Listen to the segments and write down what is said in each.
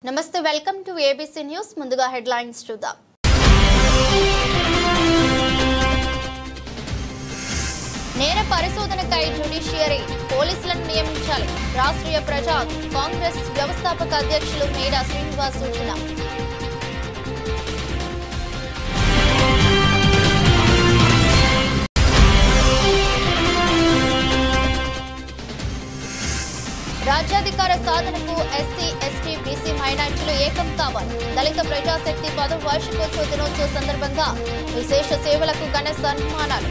నమస్తే welcome to ABC news ముందుగా headlines చూద్దాం నేర పరిశోధనకై జ్యుడిషియరీ పోలీసులను నియమించాలి రాష్ట్రీయ ప్రజా కాంగ్రెస్ వ్యవస్థాపక అధ్యక్షులు మేడా శ్రీనివాస్ సూచన రాజ్యాధికార సాధనకు ఎస్సీ ఎస్టీ బీసీ మైనార్టీలు ఏకం కావాలి దళిత ప్రజాశక్తి 10వ వార్షికోత్సవ దినోత్సవ సందర్భంగా విశేష సేవలకు ఘన సన్మానాలు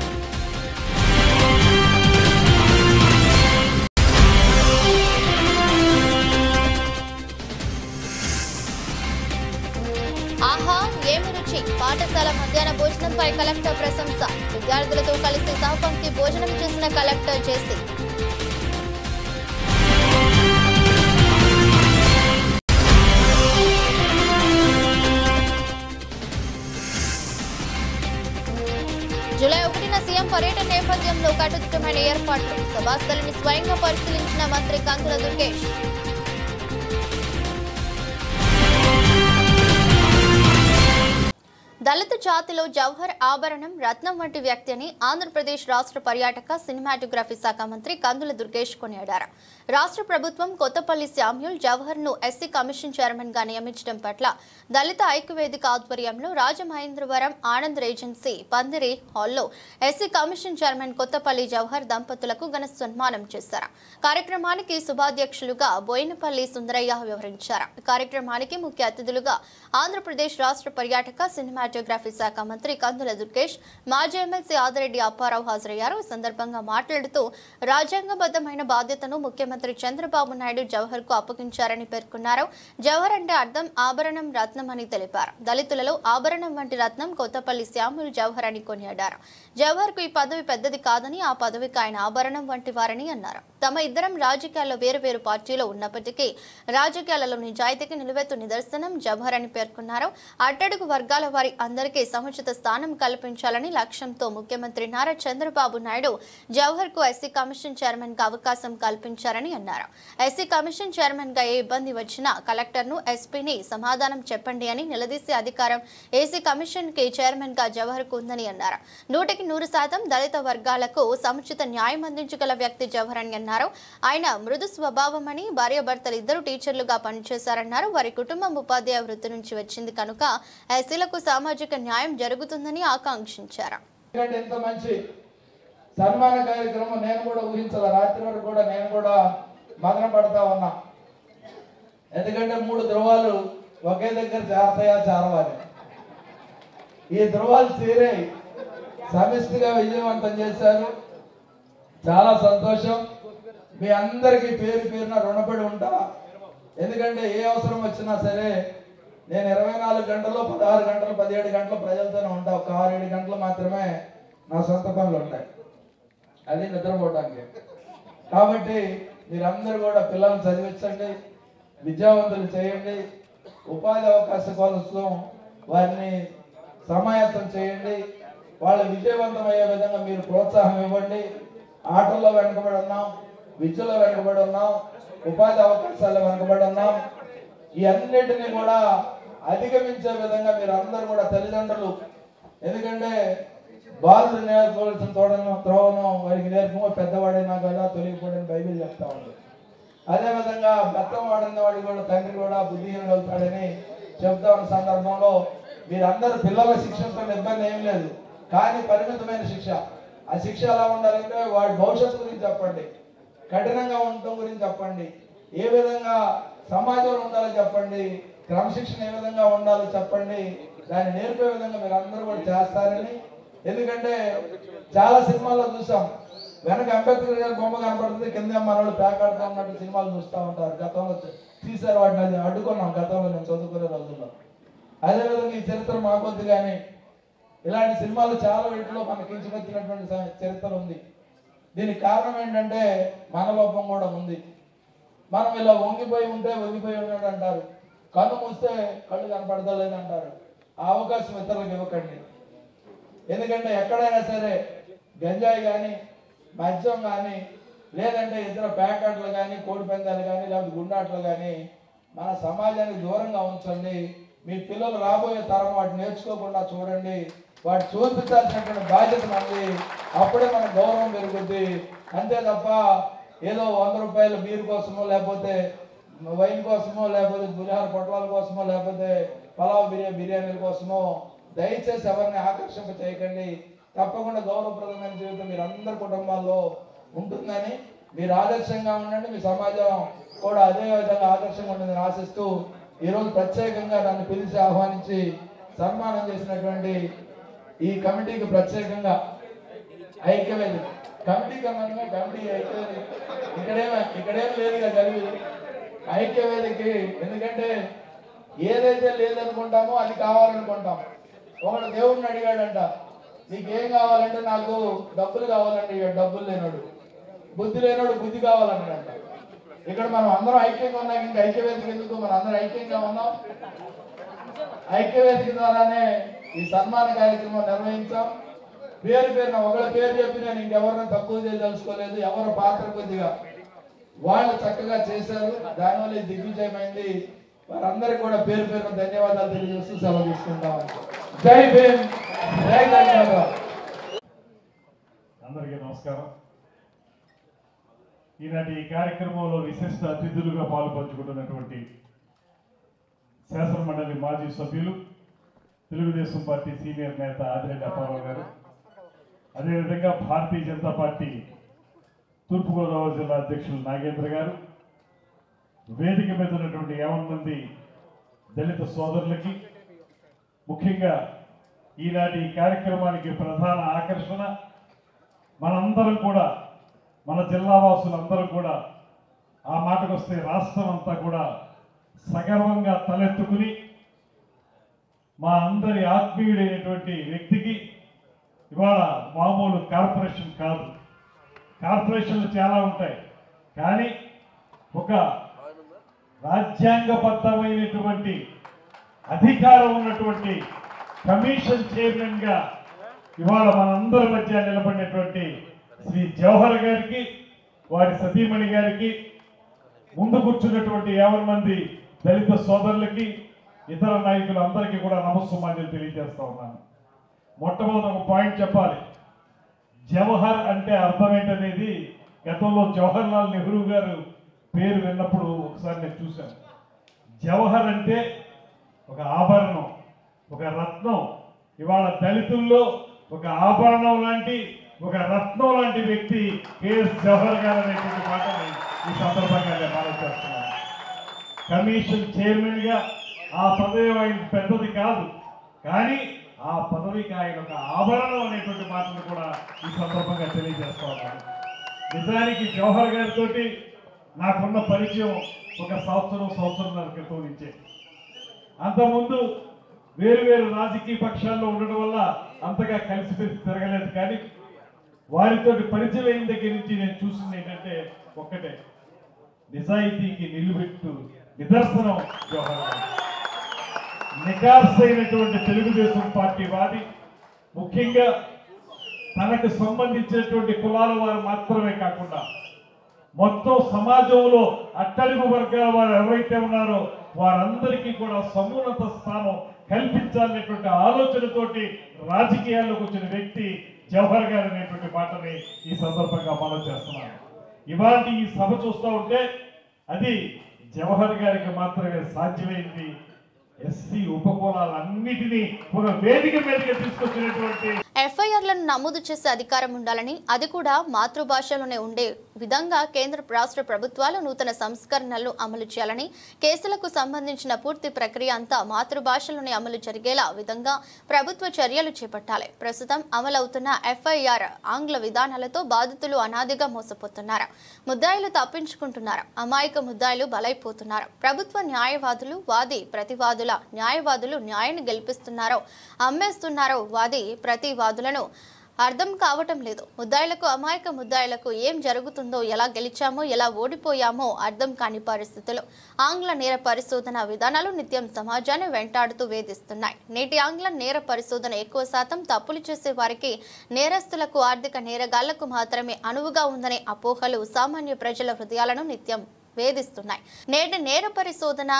ఆహా ఏమి రుచి పాఠశాల మధ్యాహ్న భోజనంపై కలెక్టర్ ప్రశంస విద్యార్థులతో కలిసి సహపంక్తి భోజనం చేసిన కలెక్టర్ జేసీ జూలై 1న సీఎం పర్యటన నేపథ్యంలో కట్టుదిట్టమైన ఏర్పాట్లు సభాస్థలిని స్వయంగా పరిశీలించిన మంత్రి కందుల దుర్గేష్ దళిత జాతిలో జవహర్ ఆభరణం రత్నం వంటి వ్యక్తి అని ఆంధ్రప్రదేశ్ రాష్ట్ర పర్యాటక సినిమాటోగ్రఫీ శాఖ మంత్రి కందుల దుర్గేష్ కొనియాడారు రాష్ట్ర ప్రభుత్వం కొత్తపల్లి శామ్యూల్ జవహర్ ను ఎస్సీ కమిషన్ చైర్మన్ గా నియమించడం పట్ల దళిత ఐక్యవేదిక ఆధ్వర్యంలో రాజమహేంద్రవరం ఆనంద్ రేజెన్సీ పందిరి హాల్లో SC commission chairman Kothapalli Jawahar దంపతులకు ఘన సన్మానం చేశారు కార్యక్రమానికి శుభాధ్యక్షులుగా బోయినపల్లి సుందరయ్య వివరించారు కార్యక్రమానికి ముఖ్య అతిథులుగా ఆంధ్రప్రదేశ్ రాష్ట్ర పర్యాటక సినిమాటోగ్రఫీ శాఖ మంత్రి కందుల దుర్గేష్ మాజీ ఎమ్మెల్సీ ఆదిరెడ్డి అప్పారావు హాజరయ్యారు ఈ సందర్భంగా మాట్లాడుతూ రాజ్యాంగబద్ధమైన బాధ్యతను ముఖ్యమంత్రి చంద్రబాబు నాయుడు జవహర్ కు అప్పగించారని పేర్కొన్నారు జవహర్ అంటే అర్థం ఆభరణం రత్నం అని తెలిపారు దళితులలో ఆభరణం వంటి రత్నం కొత్తపల్లి శ్యాముల్ జవహర్ అని కొనియాడారు జవహర్ కు ఈ పదవి పెద్దది కాదని ఆ పదవికి ఆయన ఆభరణం వంటి వారని అన్నారు తమ ఇద్దరం రాజకీయాల్లో వేరు పార్టీలో ఉన్నప్పటికీ రాజకీయాలలో నిజాయితీకి నిలువెత్తు నిదర్శనం జవహర్ అని పేర్కొన్నారు అట్టడుగు వర్గాల వారి అందరికీ సముచిత స్థానం కల్పించాలని లక్ష్యంతో ముఖ్యమంత్రి నారా చంద్రబాబు నాయుడు జవహర్ కు ఎస్సీ కమిషన్ చైర్మన్ గా అవకాశం కల్పించారని అన్నారు ఎస్సీ కమిషన్ చైర్మన్ గా ఏ ఇబ్బంది వచ్చినా కలెక్టర్ ను ఎస్పీని సమాధానం చెప్పండి అని నిలదీసే అధికారం ఏసీ కమిషన్ కి చైర్మన్ గా జవహర్ కు ఉందని అన్నారు 100% దళిత వర్గాలకు సముచిత న్యాయం అందించగల వ్యక్తి జవహర్ అని అన్నారు ఆయన మృదు స్వభావం అని భార్యాభర్తలు ఇద్దరు టీచర్లుగా పనిచేశారన్నారు వారి కుటుంబం ఉపాధ్యాయ వృత్తి నుంచి వచ్చింది కనుక ఎస్సీలకు సామాజిక న్యాయం జరుగుతుందని ఆకాంక్షించారు ఎంత మంచి సన్మాన కార్యక్రమం నేను కూడా ఊహించాల రాత్రి వరకు కూడా నేను కూడా మదన పడతా ఉన్నా ఎందుకంటే 3 ధృవాలు ఒకే దగ్గర చేరతాయా చేరవాలి ఈ ధృవాలు చేరే సమిష్టిగా విజయవంతం చేశారు చాలా సంతోషం మీ అందరికీ పేరున రుణపడి ఉంటా ఎందుకంటే ఏ అవసరం వచ్చినా సరే నేను 24 గంటలు 16 గంటలు 17 గంటలు ప్రజలతోనే ఉంటా ఒక 6-7 గంటలు మాత్రమే నా సొంత పనులు ఉంటాయి అది నిద్రపోవడానికి కాబట్టి మీరందరూ కూడా పిల్లల్ని చదివించండి విద్యావంతులు చేయండి ఉపాధి అవకాశం కోసం వారిని సమాయత్తం చేయండి వాళ్ళు విజయవంతం అయ్యే విధంగా మీరు ప్రోత్సాహం ఇవ్వండి ఆటల్లో వెనుకబడి ఉన్నాం విద్యలో వెనుకబడి ఉన్నాం ఉపాధి అవకాశాలు వెనుకబడి ఉన్నాం ఈ అన్నిటినీ కూడా అధిగమించే విధంగా మీరు అందరూ కూడా తల్లిదండ్రులు ఎందుకంటే బాలుడు నేర్చుకోవాల్సిన త్రోవను వారికి నేర్పమో పెద్దవాడైనా కదా తొలగిపోవడం బైబిల్ చెప్తా ఉంది అదేవిధంగా బెత్తం వాడిన వాడికి కూడా తండ్రి కూడా బుద్ధిహీనుడు అవుతాడని చెప్తా ఉన్న సందర్భంలో మీరందరూ పిల్లల శిక్షణతో ఇబ్బంది ఏం లేదు కానీ పరిమితమైన శిక్ష ఆ శిక్ష ఎలా ఉండాలంటే వాడి భవిష్యత్తు గురించి చెప్పండి కఠినంగా ఉండటం గురించి చెప్పండి ఏ విధంగా సమాజంలో ఉండాలో చెప్పండి క్రమశిక్షణ ఏ విధంగా ఉండాలో చెప్పండి దాన్ని నేర్పే విధంగా మీరు అందరూ కూడా చేస్తారని ఎందుకంటే చాలా సినిమాల్లో చూసాం వెనక అంబేద్కర్ గారి బొమ్మ కనపడుతుంది కింద మనోళ్ళు పేకాడుతూ ఉన్నట్టు సినిమాలు చూస్తూ ఉంటారు గతంలో తీశారు వాటిని అది అడ్డుకున్నాం గతంలో నేను చదువుకునే రోజుల్లో అదేవిధంగా ఈ చరిత్ర మాకొద్దు కానీ ఇలాంటి సినిమాలు చాలా వీటిలో మనకి కించకొచ్చినటువంటి చరిత్ర ఉంది దీనికి కారణం ఏంటంటే మనలోపం కూడా ఉంది మనం ఇలా వంగిపోయి ఉన్నాడు అంటారు కన్ను మూస్తే కళ్ళు కనపడతా లేదంటారు ఆ అవకాశం ఇతరులకు ఇవ్వకండి ఎందుకంటే ఎక్కడైనా సరే గంజాయి కానీ మద్యం కానీ లేదంటే ఇతర ప్యాకెట్లు కానీ కోడి పందాలు కానీ లేకపోతే గుండాట్లు కానీ మన సమాజానికి దూరంగా ఉంచండి. మీ పిల్లలు రాబోయే తరం వాటిని నేర్చుకోకుండా చూడండి. వాటి చూపించాల్సినటువంటి బాధ్యత మనది. అప్పుడే మన గౌరవం పెరుగుద్ది. అంతే తప్ప ఏదో 100 రూపాయల బీర్ కోసమో, లేకపోతే వైన్ కోసమో, లేకపోతే పులిహార పొట్లాల కోసమో, లేకపోతే పలావ్ బిర్యానీల కోసమో దయచేసి ఎవరిని ఆకర్షింప చేయకండి. తప్పకుండా గౌరవప్రదమైన జీవితం మీరందరి కుటుంబాల్లో ఉంటుందని మీరు ఆదర్శంగా ఉండండి. మీ సమాజం కూడా అదే విధంగా ఆదర్శంగా ఉంటుందని ఆశిస్తూ ఈరోజు ప్రత్యేకంగా నన్ను పిలిచి ఆహ్వానించి సన్మానం చేసినటువంటి ఈ కమిటీకి ప్రత్యేకంగా ఐక్యవేదిక కమిటీ ఐక్యవేదిక ఇక్కడేం లేదుగా కలిపి ఐక్యవేదికకి. ఎందుకంటే ఏదైతే లేదనుకుంటామో అది కావాలనుకుంటాం. ఒకడు దేవుడిని అడిగాడంట, నీకేం కావాలంటే నాకు డబ్బులు కావాలంటే డబ్బులు లేనోడు, బుద్ధి లేనోడు బుద్ధి కావాలన్నాడంట. ఇక్కడ మనం అందరం ఐక్యంగా ఉన్నాం. ఇంకా ఐక్యవేదిక ఎందుకు? మనం అందరం ఐక్యంగా ఉన్నాం. ఐక్యవేదిక ద్వారానే ఈ సన్మాన కార్యక్రమం నిర్వహించాం. పేరున ఒకళ్ళ పేరు చెప్పి నేను ఇంకెవరిని తక్కువ చేయదలుచుకోలేదు. ఎవరి పాత్ర కొద్దిగా వాళ్ళు చక్కగా చేశారు. దానివల్ల దిగ్విజయమైంది. వారందరికీ కూడా పేరున ధన్యవాదాలు తెలియజేస్తూ సెలవు తీసుకుంటాం. జై భీమ్, జై ధన్యవాదాలు. అందరికీ నమస్కారం. ఈనాటి ఈ కార్యక్రమంలో విశిష్ట అతిథులుగా పాల్పంచుకుంటున్నటువంటి శాసనమండలి మాజీ సభ్యులు, తెలుగుదేశం పార్టీ సీనియర్ నేత ఆదిరెడ్డి అప్పారావు గారు, అదేవిధంగా భారతీయ జనతా పార్టీ తూర్పుగోదావరి జిల్లా అధ్యక్షులు నాగేంద్ర గారు, వేదిక మీద ఉన్నటువంటి 50 మంది దళిత సోదరులకి, ముఖ్యంగా ఈనాటి ఈ కార్యక్రమానికి ప్రధాన ఆకర్షణ మనందరం కూడా, మన జిల్లా వాసులందరూ కూడా, ఆ మాటకు వస్తే రాష్ట్రం అంతా కూడా సగర్వంగా తలెత్తుకుని మా అందరి ఆత్మీయుడైనటువంటి వ్యక్తికి ఇవాళ మామూలు కార్పొరేషన్ కాదు. కార్పొరేషన్లు చాలా ఉంటాయి, కానీ ఒక రాజ్యాంగబద్ధమైనటువంటి అధికారం ఉన్నటువంటి కమిషన్ చైర్మన్ గా ఇవాళ మనందరి మధ్య నిలబడినటువంటి శ్రీ జవహర్ గారికి, వారి సతీమణి గారికి, ముందు కూర్చున్నటువంటి 50 మంది దళిత సోదరులకి, ఇతర నాయకులందరికీ కూడా నమస్సుమాన్యులు తెలియజేస్తా ఉన్నాను. మొట్టమొదటి ఒక పాయింట్ చెప్పాలి. జవహర్ అంటే అర్థం ఏంటనేది గతంలో జవహర్ లాల్ నెహ్రూ గారు పేరు విన్నప్పుడు ఒకసారి నేను చూశాను. జవహర్ అంటే ఒక ఆభరణం, ఒక రత్నం. ఇవాళ దళితుల్లో ఒక ఆభరణం లాంటి, ఒక రత్నం లాంటి వ్యక్తి కేఎస్ జవహర్ గారు అనేటువంటి మాటని ఈ సందర్భంగా నేను ఆలోచిస్తున్నాను. కమిషన్ చైర్మన్ గా ఆ పదవి ఆయన పెద్దది కాదు, కానీ ఆ పదవికి ఆయన ఒక ఆభరణం అనేటువంటి మాటను కూడా ఈ సందర్భంగా తెలియజేస్తా ఉన్నాను. నిజానికి జవహర్ గారితో నాకున్న పరిచయం ఒక సంవత్సరంన్నర క్రితం నుంచే. అంతకుముందు వేరు రాజకీయ పక్షాల్లో ఉండడం వల్ల అంతగా కలిసిపెట్టి తిరగలేదు, కానీ వారితో పరిచయం అయిన దగ్గర నుంచి నేను చూసింది ఏంటంటే ఒక్కటే, నిజాయితీకి నిలువెట్టు నిదర్శనం జవహర్ గారు. నికార్సైనటువంటి తెలుగుదేశం పార్టీ వాది, ముఖ్యంగా తనకు సంబంధించినటువంటి కులాల వారు మాత్రమే కాకుండా మొత్తం సమాజంలో అట్టడుగు వర్గాల వారు ఎవరైతే ఉన్నారో వారందరికీ కూడా సమున్నత స్థానం కల్పించాలనేటువంటి ఆలోచనతోటి రాజకీయాల్లోకి వచ్చిన వ్యక్తి జవహర్ గారు అనేటువంటి మాటని ఈ సందర్భంగా మనం చేస్తున్నాను. ఇవాళ ఈ సభ చూస్తూ ఉంటే అది జవహర్ గారికి మాత్రమే సాధ్యమైంది. ఎస్సీ ఉపకులాలన్నిటినీ ఒక వేదిక మీదకి తీసుకొచ్చినటువంటి ఎఫ్ఐఆర్లను నమోదు చేసే అధికారం ఉండాలని, అది కూడా మాతృభాషలోనే ఉండే విధంగా కేంద్ర రాష్ట్ర ప్రభుత్వాలు నూతన సంస్కరణలను అమలు చేయాలని, కేసులకు సంబంధించిన పూర్తి ప్రక్రియ అంతా మాతృభాషలోనే అమలు జరిగేలా విధంగా ప్రభుత్వ చర్యలు చేపట్టాలి. ప్రస్తుతం అమలవుతున్న ఎఫ్ఐఆర్ ఆంగ్ల విధానాలతో బాధితులు అనాదిగా మోసపోతున్నారు, ముద్దాయిలు తప్పించుకుంటున్నారు, అమాయక ముద్దాయిలు బలైపోతున్నారు. ప్రభుత్వ న్యాయవాదులు, వాది ప్రతివాదుల న్యాయవాదులు న్యాయాన్ని గెలిపిస్తున్నారో అమ్మేస్తున్నారో వాది ప్రతివాదులను అర్థం కావటం లేదు. ముద్దాయిలకు, అమాయక ముద్దాయిలకు ఏం జరుగుతుందో, ఎలా గెలిచామో ఎలా ఓడిపోయామో అర్థం కాని పరిస్థితులు. ఆంగ్ల నేర పరిశోధన విధానాలు నిత్యం సమాజాన్ని వెంటాడుతూ వేధిస్తున్నాయి. నేటి ఆంగ్ల నేర పరిశోధన ఎక్కువ శాతం తప్పులు చేసే వారికి, నేరస్తులకు, ఆర్థిక నేరగాళ్లకు మాత్రమే అనువుగా ఉందనే అపోహలు సామాన్య ప్రజల హృదయాలను నిత్యం వేధిస్తున్నాయి. నేటి నేర పరిశోధన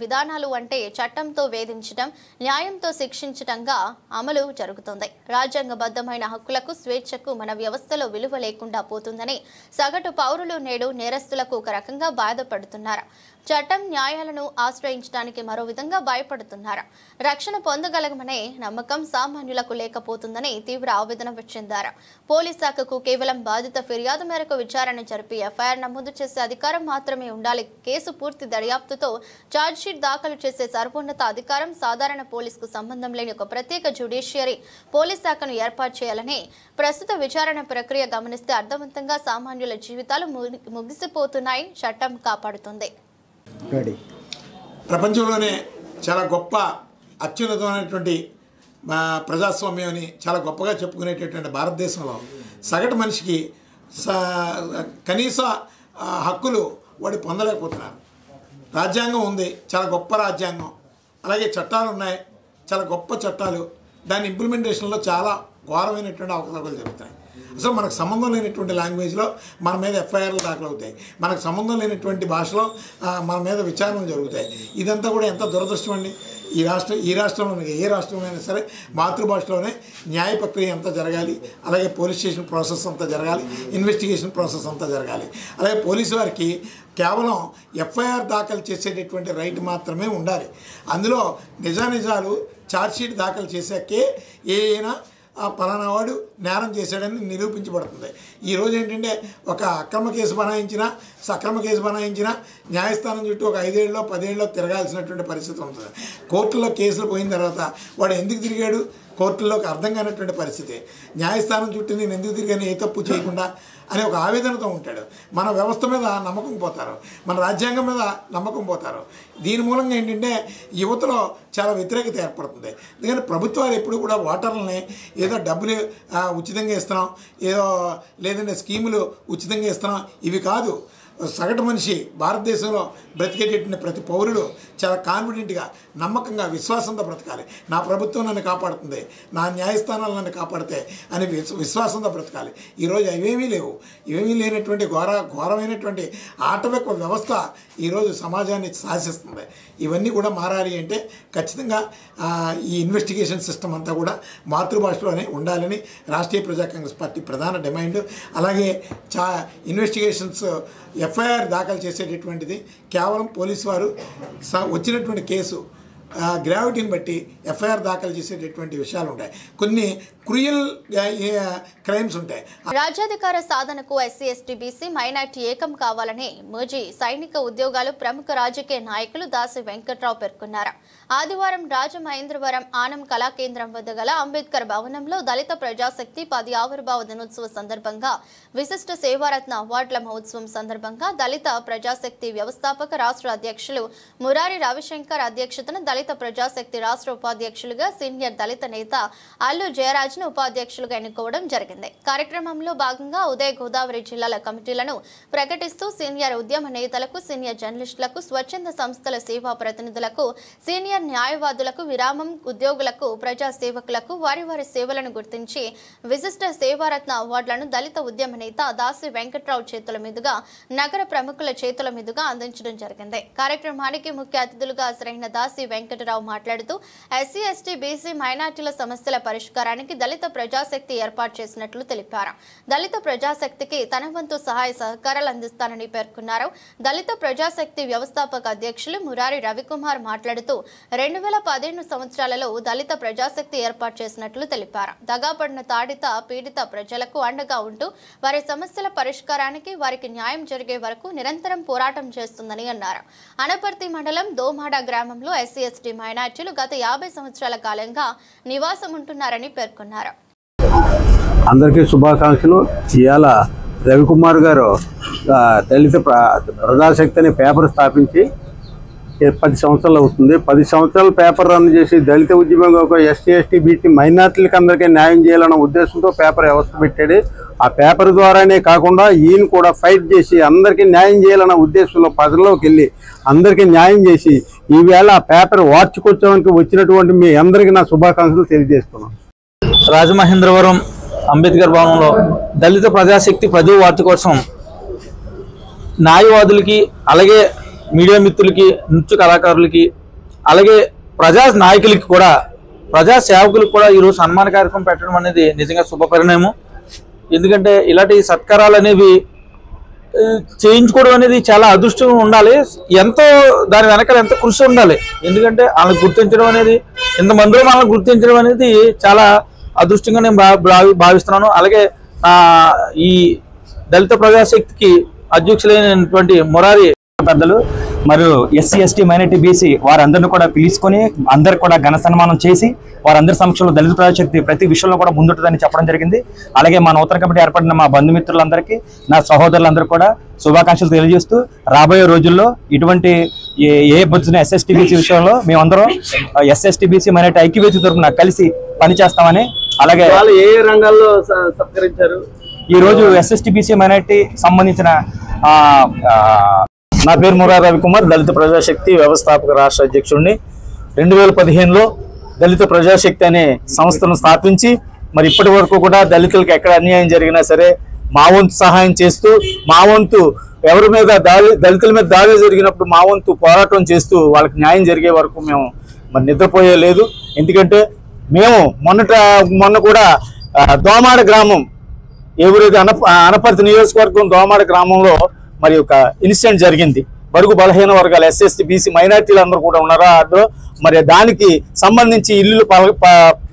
విధానాలు అంటే చట్టంతో వేధించడం, న్యాయంతో శిక్షించడంగా అమలు జరుగుతుంది. రాజ్యాంగబద్ధమైన హక్కులకు, స్వేచ్ఛకు మన వ్యవస్థలో విలువ లేకుండా పోతుందని సగటు పౌరులు నేడు నేరస్తులకు ఒక రకంగా బాధపడుతున్నారు. చట్టం న్యాయాలను ఆశ్రయించడానికి మరో విధంగా భయపడుతున్నారు. రక్షణ పొందగలమనే నమ్మకం సామాన్యులకు లేకపోతుందని తీవ్ర ఆవేదన చెందారు. పోలీస్ శాఖకు కేవలం బాధిత ఫిర్యాదు మేరకు విచారణ జరిపి ఎఫ్ఐఆర్ నమోదు చేసే అధికారం మాత్రమే ఉండాలి. కేసు పూర్తి దర్యాప్తుతో ఛార్జ్షీట్ దాఖలు చేసే సర్వోన్నత అధికారం సాధారణ పోలీసుకు సంబంధం లేని ఒక ప్రత్యేక జ్యుడిషియరీ పోలీస్ శాఖను ఏర్పాటు చేయాలని ప్రస్తుత విచారణ ప్రక్రియ గమనిస్తే అర్థవంతంగా సామాన్యుల జీవితాలు ముగిసిపోతున్నాయి. చట్టం కాపాడుతుంది. ప్రపంచంలోనే చాలా గొప్ప అత్యున్నతమైనటువంటి ప్రజాస్వామ్యాన్ని చాలా గొప్పగా చెప్పుకునేటటువంటి భారతదేశంలో సగటు మనిషికి కనీస హక్కులు వాడు పొందలేకపోతున్నారు. రాజ్యాంగం ఉంది, చాలా గొప్ప రాజ్యాంగం, అలాగే చట్టాలు ఉన్నాయి, చాలా గొప్ప చట్టాలు. దాని ఇంప్లిమెంటేషన్లో చాలా ఘోరమైనటువంటి అవకతవకలు జరుగుతాయి. అసలు మనకు సంబంధం లేనటువంటి లాంగ్వేజ్లో మన మీద ఎఫ్ఐఆర్లు దాఖలవుతాయి, మనకు సంబంధం లేనటువంటి భాషలో మన మీద విచారణలు జరుగుతాయి. ఇదంతా కూడా ఎంత దురదృష్టం అండి. ఈ రాష్ట్రంలో ఏ రాష్ట్రంలో సరే మాతృభాషలోనే న్యాయ ప్రక్రియ అంతా జరగాలి, అలాగే పోలీస్ స్టేషన్ ప్రాసెస్ అంతా జరగాలి, ఇన్వెస్టిగేషన్ ప్రాసెస్ అంతా జరగాలి. అలాగే పోలీసు వారికి కేవలం ఎఫ్ఐఆర్ దాఖలు చేసేటటువంటి రైట్ మాత్రమే ఉండాలి. అందులో నిజాలు ఛార్జ్షీట్ దాఖలు చేశాకే ఏదైనా పలానా వాడు నేరం చేశాడని నిరూపించబడుతుంది. ఈరోజు ఏంటంటే ఒక అక్రమ కేసు బనాయించినా సక్రమ కేసు బనాయించినా న్యాయస్థానం చుట్టూ ఒక 5 ఏళ్ళలో 10 ఏళ్ళలో తిరగాల్సినటువంటి పరిస్థితి ఉంటుంది. కోర్టులో కేసులు పోయిన తర్వాత వాడు ఎందుకు తిరిగాడు కోర్టుల్లోకి అర్థం కానటువంటి పరిస్థితి. న్యాయస్థానం చుట్టూ నేను ఎందుకు తిరిగాను, ఏ తప్పు చేయకుండా అనే ఒక ఆవేదనతో ఉంటాడు. మన వ్యవస్థ మీద నమ్మకం పోతారు, మన రాజ్యాంగం మీద నమ్మకం పోతారు. దీని మూలంగా ఏంటంటే యువతలో చాలా వ్యతిరేకత ఏర్పడుతుంది. ఎందుకంటే ప్రభుత్వాలు ఎప్పుడు కూడా ఓటర్లని ఏదో డబ్బులు ఉచితంగా ఇస్తున్నాం, ఏదో లేదంటే స్కీములు ఉచితంగా ఇస్తున్నాం, ఇవి కాదు. సగటు మనిషి భారతదేశంలో బ్రతికేటటువంటి ప్రతి పౌరుడు చాలా కాన్ఫిడెంట్గా, నమ్మకంగా, విశ్వాసంతో బ్రతకాలి. నా ప్రభుత్వం నన్ను కాపాడుతుంది, నా న్యాయస్థానాలు నన్ను కాపాడితే అని విశ్వాసంతో బ్రతకాలి. ఈరోజు ఇవేమీ లేవు. ఇవేమీ లేనటువంటి ఘోరమైనటువంటి ఆటవిక వ్యవస్థ ఈరోజు సమాజాన్ని శాసిస్తుంది. ఇవన్నీ కూడా మారాలి అంటే ఖచ్చితంగా ఈ ఇన్వెస్టిగేషన్ సిస్టమ్ అంతా కూడా మాతృభాషలోనే ఉండాలని రాష్ట్రీయ ప్రజా కాంగ్రెస్ పార్టీ ప్రధాన డిమాండ్. అలాగే ఇన్వెస్టిగేషన్స్ ఎఫ్ఐఆర్ దాఖలు చేసేటటువంటిది కేవలం పోలీసు వారు వచ్చినటువంటి కేసు గ్రావిటీని బట్టి ఎఫ్ఐఆర్ దాఖలు చేసేటటువంటి విషయాలు ఉంటాయి. కొన్ని క్రూయల్ క్రైమ్స్ ఉంటాయి. రాజ్యాధికార సాధనకు ఎస్సీ ఎస్టీ బీసీ మైనార్టీ ఏకం కావాలని మోజీ సైనిక ఉద్యోగాలు ప్రముఖ రాజకీయ నాయకులు దాసి వెంకట్రావు పేర్కొన్నారు. ఆదివారం రాజమహేంద్రవరం ఆనం కళా కేంద్రం వద్ద గల అంబేద్కర్ భవనంలో దళిత ప్రజాశక్తి 10 ఆవిర్భావ దినోత్సవ సందర్భంగా విశిష్ట సేవారత్న అవార్డుల మహోత్సవం సందర్భంగా దళిత ప్రజాశక్తి వ్యవస్థాపక రాష్ట్ర అధ్యక్షులు మురారి రవిశంకర్ అధ్యక్షతన దళిత ప్రజాశక్తి రాష్ట్ర ఉపాధ్యక్షులుగా సీనియర్ దళిత నేత అల్లు జయరాజ్ ఉపాధ్యక్షులుగా ఎన్నుకోవడం జరిగింది. కార్యక్రమంలో భాగంగా ఉదయ గోదావరి జిల్లాల కమిటీలను ప్రకటిస్తూ సీనియర్ ఉద్యమ నేతలకు, సీనియర్ జర్నలిస్టులకు, స్వచ్ఛంద సంస్థల సేవా ప్రతినిధులకు, సీనియర్ న్యాయవాదులకు, విరామం ఉద్యోగులకు, ప్రజా సేవకులకు వారి సేవలను గుర్తించి విశిష్ట సేవారత్న అవార్డులను దళిత ఉద్యమ నేత దాసి వెంకట్రావు చేతుల మీదుగా, నగర ప్రముఖుల చేతుల మీదుగా అందించడం జరిగింది. కార్యక్రమానికి ముఖ్య అతిథులుగా హాజరైన దాసి వెంకటరావు మాట్లాడుతూ ఎస్సీ ఎస్టీ బీసీ మైనార్టీల సమస్యల పరిష్కారానికి దళిత ప్రజాశక్తి ఏర్పాటు చేసినట్లు తెలిపారు. దళిత ప్రజాశక్తికి తన వంతు సహాయ సహకారాలు అందిస్తానని పేర్కొన్నారు. దళిత ప్రజాశక్తి వ్యవస్థాపక అధ్యక్షులు మురారి రవికుమార్ మాట్లాడుతూ 2015 సంవత్సరాలలో దళిత ప్రజాశక్తి ఏర్పాటు చేసినట్లు తెలిపారు. దగాపడిన తాడిత పీడిత ప్రజలకు అండగా ఉంటూ వారి సమస్యల పరిష్కారానికి, వారికి న్యాయం జరిగే వరకు నిరంతరం పోరాటం చేస్తుందని అన్నారు. అనపర్తి మండలం దోమాడ గ్రామంలో ఎస్సీ ఎస్టీ మైనార్టీలు గత 50 సంవత్సరాల కాలంగా నివాసం ఉంటున్నారని పేర్కొన్నారు. అందరికీ శుభాకాంక్షలు. ఇవాళ రవికుమార్ గారు దళిత ప్రజాశక్తి అనే పేపర్ స్థాపించి 10 సంవత్సరాలు అవుతుంది. 10 సంవత్సరాలు పేపర్ రన్ చేసి దళిత ఉద్యమంగా ఎస్టీ ఎస్టీ బీసీ మైనార్టీలకు అందరికీ న్యాయం చేయాలన్న ఉద్దేశంతో పేపర్ వ్యవస్థ పెట్టాడు. ఆ పేపర్ ద్వారానే కాకుండా ఈయన కూడా ఫైట్ చేసి అందరికీ న్యాయం చేయాలన్న ఉద్దేశంలో ప్రజల్లోకి వెళ్ళి అందరికీ న్యాయం చేసి ఈవేళ ఆ పేపర్ వార్చుకోవడానికి వచ్చినటువంటి మీ అందరికీ నా శుభాకాంక్షలు తెలియజేస్తున్నాను. రాజమహేంద్రవరం అంబేద్కర్ భవనంలో దళిత ప్రజాశక్తి 10వ వార్షికోత్సవం న్యాయవాదులకి, అలాగే మీడియా మిత్రులకి, నృత్య కళాకారులకి, అలాగే ప్రజా నాయకులకి కూడా, ప్రజా సేవకులకు కూడా ఈరోజు సన్మాన కార్యక్రమం పెట్టడం అనేది నిజంగా శుభపరిణామం. ఎందుకంటే ఇలాంటి సత్కారాలు అనేవి చేయించుకోవడం అనేది చాలా అదృష్టం ఉండాలి, ఎంతో దాని వెనకాల ఎంతో కృషి ఉండాలి. ఎందుకంటే వాళ్ళని గుర్తించడం అనేది, ఇంతమందిలో మనల్ని గుర్తించడం అనేది చాలా అదృష్టంగా నేను భావిస్తున్నాను. అలాగే ఈ దళిత ప్రజాశక్తికి అధ్యక్షులైనటువంటి మురారి పెద్దలు మరియు ఎస్సీ ఎస్టీ మైనారిటీ బీసీ వారందరినీ కూడా పిలుచుకొని అందరికి కూడా ఘన సన్మానం చేసి వారందరి సమక్షంలో దళిత ప్రజాశక్తి ప్రతి విషయంలో కూడా ముందుంటుందని చెప్పడం జరిగింది. అలాగే మా నూతన కమిటీ ఏర్పడిన మా బంధుమిత్రులందరికీ, నా సహోదరులందరూ కూడా శుభాకాంక్షలు తెలియజేస్తూ రాబోయే రోజుల్లో ఇటువంటి ఏ బొచ్చిన ఎస్ఎస్టీబీసీ విషయంలో మేమందరం ఎస్ఎస్టీబీసీ మైనారిటీ ఐక్యవేది తరఫున కలిసి పనిచేస్తామని, అలాగే ఏ రంగాల్లో సత్కరించారు? ఈరోజు ఎస్ఎస్టీబీసీ మైనారిటీ సంబంధించిన నా పేరు మురారి రవికుమార్, దళిత ప్రజాశక్తి వ్యవస్థాపక రాష్ట్ర అధ్యక్షుడిని. 2015లో దళిత ప్రజాశక్తి అనే సంస్థను స్థాపించి మరి ఇప్పటి వరకు కూడా దళితులకు ఎక్కడ అన్యాయం జరిగినా సరే మా వంతు సహాయం చేస్తూ, మా వంతు ఎవరి మీద దళితుల మీద దాడి జరిగినప్పుడు మా వంతు పోరాటం చేస్తూ వాళ్ళకి న్యాయం జరిగే వరకు మేము మరి నిద్రపోయే లేదు. ఎందుకంటే మేము మొన్న కూడా దోమాడ గ్రామం, ఎవరైతే అనపర్తి నియోజకవర్గం దోమాడ గ్రామంలో మరి ఒక ఇన్సిడెంట్ జరిగింది. బడుగు బలహీన వర్గాలు ఎస్ఎస్టీ బీసీ మైనార్టీలు అందరూ కూడా ఉన్నారో అందులో మరి దానికి సంబంధించి ఇల్లు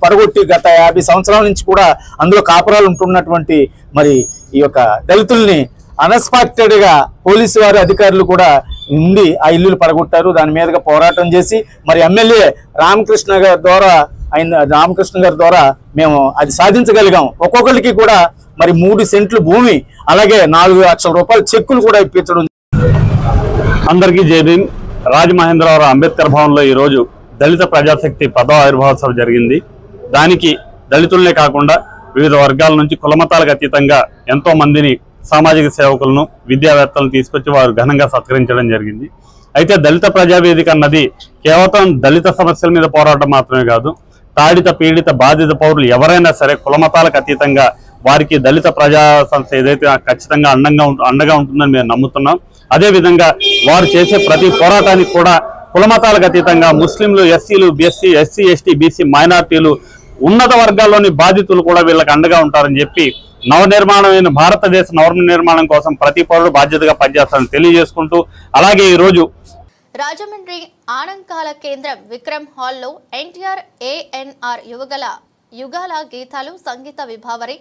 పడగొట్టి గత 50 సంవత్సరాల నుంచి కూడా అందులో కాపురాలు ఉంటున్నటువంటి మరి ఈ యొక్క దళితుల్ని అన్ఎక్స్పెక్టెడ్గా పోలీసు వారి అధికారులు కూడా ఉండి ఆ ఇల్లులు పడగొట్టారు. దాని మీదుగా పోరాటం చేసి మరి ఎమ్మెల్యే రామకృష్ణ గారి ద్వారా మేము అది సాధించగలిగాం. ఒక్కొక్కరికి కూడా మరి 3 సెంట్లు భూమి, అలాగే 4 లక్షల రూపాయల చెక్కులు కూడా ఇప్పించడం. అందరికీ జై భీమ్. రాజమహేంద్రవరం అంబేద్కర్ భవన్లో ఈరోజు దళిత ప్రజాశక్తి 10వ ఆవిర్భావోత్సవం జరిగింది. దానికి దళితులనే కాకుండా వివిధ వర్గాల నుంచి కులమతాలకు అతీతంగా ఎంతో మందిని, సామాజిక సేవకులను, విద్యావేత్తలను తీసుకొచ్చి వారు ఘనంగా సత్కరించడం జరిగింది. అయితే దళిత ప్రజావేదిక అన్నది కేవలం దళిత సమస్యల మీద పోరాటం మాత్రమే కాదు, తాడిత పీడిత బాధిత పౌరులు ఎవరైనా సరే కులమతాలకు అతీతంగా వారికి దళిత ప్రజా సంస్థ ఏదైతే ఖచ్చితంగా అండగా ఉంటుందని మేము నమ్ముతున్నాం. అదేవిధంగా వారు చేసే ప్రతి పోరాటానికి కూడా కులమతాలకు అతీతంగా ముస్లింలు, ఎస్సీలు, ఎస్సీ ఎస్టీ బీసీ మైనార్టీలు, ఉన్నత వర్గాల్లోని బాధితులు కూడా వీళ్ళకి అండగా ఉంటారని చెప్పి నవనిర్మాణమైన భారతదేశ నవనిర్మాణం కోసం ప్రతి పౌరుడు బాధ్యతగా పనిచేస్తారని తెలియజేసుకుంటూ, అలాగే ఈరోజు రాజమండ్రి ఆనంకాల కేంద్రం విక్రమ్ హాల్లో ఎన్టీఆర్ ఏఎన్ఆర్ యుగాల గీతాలు సంగీత విభావరి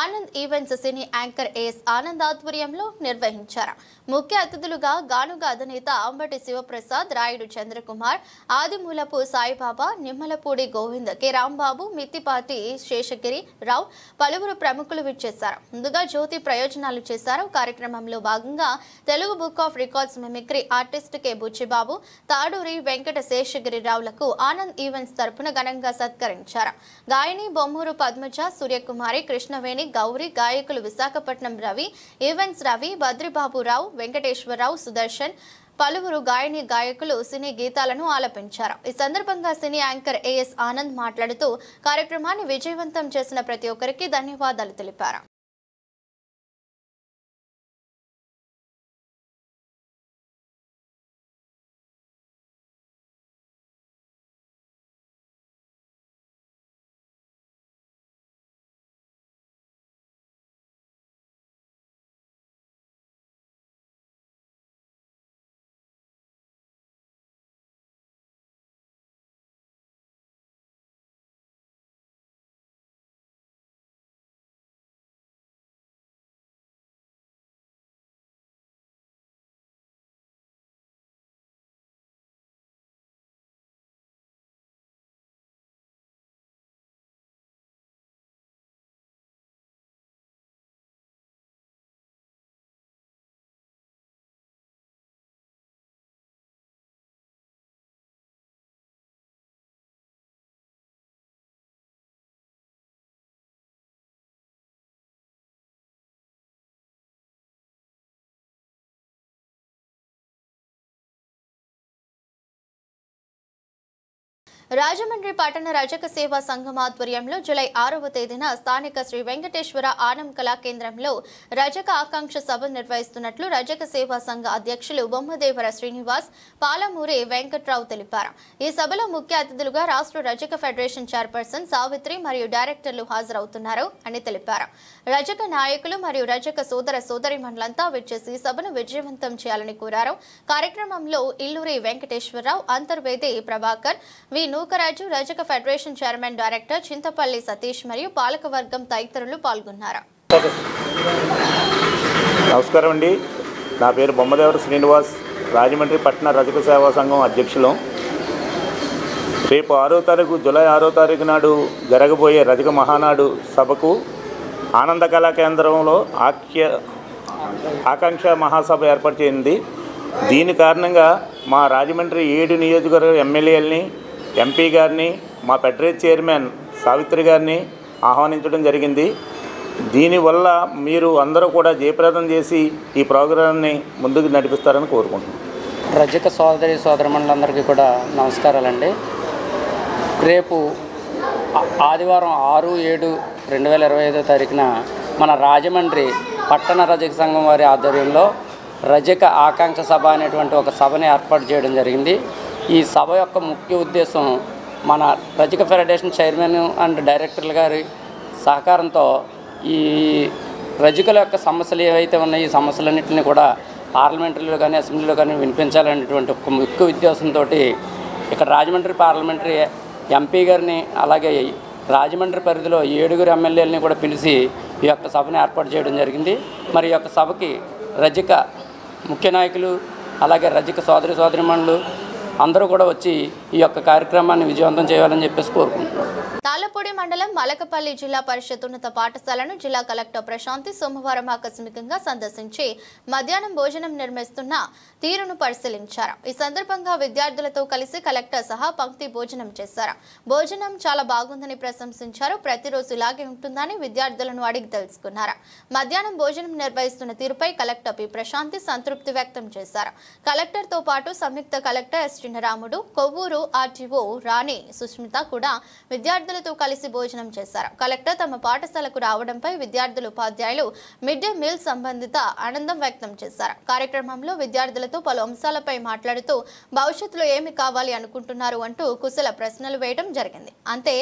Anand events cine anchor AS Anand ఆధ్వర్యంలో నిర్వహించారు. ముఖ్య అతిథులుగా గానుగ అధినేత అంబటి శివప్రసాద్, రాయుడు చంద్రకుమార్, ఆదిమూలపు సాయిబాబా, నిమ్మలపూడి గోవింద్, కె రాంబాబు, మిత్తిపాటి శేషగిరి రావు పలువురు ప్రముఖులు విచ్చేశారు. ముందుగా జ్యోతి ప్రయోజనాలు చేశారు. కార్యక్రమంలో భాగంగా Telugu book of records mimicry artist K Buchibabu, Taduri Venkata శేషగిరిరావులకు ఆనంద్ ఈవెంట్స్ తరపున ఘనంగా సత్కరించారు. గాయని బొమ్మూరు పద్మజ, సూర్యకుమారి, కృష్ణవేణి, గౌరి, గాయకులు విశాఖపట్నం రవి, ఈవెంట్స్ రవి, బద్రిబాబురావు, వెంకటేశ్వరరావు, సుదర్శన్, పలువురు గాయకులు సినీ గీతాలను ఆలపించారు. ఈ సందర్భంగా సినీ యాంకర్ ఏఎస్ ఆనంద్ మాట్లాడుతూ కార్యక్రమాన్ని విజయవంతం చేసిన ప్రతి ఒక్కరికి ధన్యవాదాలు తెలిపారు. రాజమండ్రి పట్టణ రజక సేవా సంఘం ఆధ్వర్యంలో జూలై 6వ తేదీన స్థానిక శ్రీ వెంకటేశ్వర ఆనం కళా కేంద్రంలో రజక ఆకాంక్ష సభ నిర్వహిస్తున్నట్లు రజక సేవా సంఘ అధ్యక్షులు బొమ్మదేవర శ్రీనివాస్ పాలమూరి వెంకట్రావు తెలిపారు. ఈ సభలో ముఖ్య అతిథులుగా రాష్ట్ర రజక ఫెడరేషన్ చైర్పర్సన్ సావిత్రి మరియు డైరెక్టర్లు హాజరవుతున్నారు అని తెలిపారు. రజక నాయకులు మరియు రజక సోదర సోదరీమణులంతా విచ్చేసి సభను విజయవంతం చేయాలని కోరారు. కార్యక్రమంలో ఇల్లూరి వెంకటేశ్వరరావు, అంతర్వేది ప్రభాకర్, వి నూకరాజు, రజక federation chairman director Chintapalli Satish మరియు పాలకవర్గం తదితరులు పాల్గొన్నారు. నమస్కారం అండి. నా పేరు బొమ్మదేవర శ్రీనివాస్, రాజమండ్రి పట్టణ రజక సేవా సంఘం అధ్యక్షులు. రేపు 6వ తారీఖు జూలై 6వ తారీఖు నాడు జరగబోయే రజక మహానాడు సభకు ఆనంద కళా కేంద్రంలో ఆకాంక్ష మహాసభ ఏర్పాటు చేయింది. దీని కారణంగా మా రాజమండ్రి 7 నియోజకవర్గ ఎమ్మెల్యేలని, ఎంపీ గారిని, మా ఫెడరేషన్ చైర్మన్ సావిత్రి గారిని ఆహ్వానించడం జరిగింది. దీనివల్ల మీరు అందరూ కూడా జయప్రదం చేసి ఈ ప్రోగ్రాంని ముందుకు నడిపిస్తారని కోరుకుంటున్నాను. రజక సోదరి సోదరమణులందరికీ కూడా నమస్కారాలండి. రేపు ఆదివారం 6/7/2025 తారీఖున మన రాజమండ్రి పట్టణ రజక సంఘం వారి ఆధ్వర్యంలో రజక ఆకాంక్ష సభ అనేటువంటి ఒక సభని ఏర్పాటు చేయడం జరిగింది. ఈ సభ యొక్క ముఖ్య ఉద్దేశం మన రజక ఫెడరేషన్ చైర్మన్ అండ్ డైరెక్టర్ల గారి సహకారంతో ఈ రజకుల యొక్క సమస్యలు ఏవైతే ఉన్నాయో ఈ సమస్యలన్నింటినీ కూడా పార్లమెంటరీలో కానీ అసెంబ్లీలో కానీ వినిపించాలనేటువంటి ఒక ముఖ్య ఉద్దేశంతో ఇక్కడ రాజమండ్రి పార్లమెంటరీ ఎంపీ గారిని, అలాగే రాజమండ్రి పరిధిలో 7 ఎమ్మెల్యేలని కూడా పిలిచి ఈ యొక్క సభను ఏర్పాటు చేయడం జరిగింది. మరి ఈ యొక్క సభకి రజక ముఖ్య నాయకులు, అలాగే రజక సోదరీమణులు అందరూ కూడా వచ్చి ఈ యొక్క కార్యక్రమాన్ని విజయవంతం చేయాలని చెప్పేసి కోరుకుంటున్నాం. తాళ్ళపూడి మండలం మలకపల్లి జిల్లా పరిషత్ ఉన్నత పాఠశాలను జిల్లా కలెక్టర్ ప్రశాంతి సోమవారం ఆకస్మికంగా సందర్శించి మధ్యాహ్నం భోజనం నిర్మిస్తున్న తీరును పరిశీలించారు. ఈ సందర్భంగా విద్యార్థులతో కలిసి కలెక్టర్ సహా పంక్తి భోజనం చేశారు. భోజనం చాలా బాగుందని ప్రశంసించారు. ప్రతిరోజు ఇలాగే ఉంటుందని విద్యార్థులను అడిగి తెలుసుకున్నారు. మధ్యాహ్నం భోజనం నిర్వహిస్తున్న తీరుపై కలెక్టర్ పి ప్రశాంతి సంతృప్తి వ్యక్తం చేశారు. కలెక్టర్తో పాటు సంయుక్త collector S Chinnaramudu, Kovvur RTO Rani Sushmita కూడా విద్యార్థులతో కలిసి భోజనం చేశారు. కలెక్టర్ తమ పాఠశాలకు రావడంపై విద్యార్థులు, ఉపాధ్యాయులు మిడ్ డే మీల్ సంబంధిత ఆనందం వ్యక్తం చేశారు. కార్యక్రమంలో విద్యార్థులతో పలు అంశాలపై మాట్లాడుతూ భవిష్యత్తులో ఏమి కావాలి అనుకుంటున్నారు అంటూ కుశల ప్రశ్నలు వేయడం జరిగింది. అంతే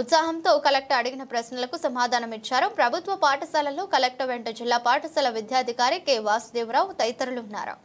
ఉత్సాహంతో కలెక్టర్ అడిగిన ప్రశ్నలకు సమాధానం ఇచ్చారు. ప్రభుత్వ పాఠశాలల్లో కలెక్టర్ వెంట జిల్లా పాఠశాల విద్యాధికారి కె వాసుదేవరావు తదితరులు ఉన్నారు.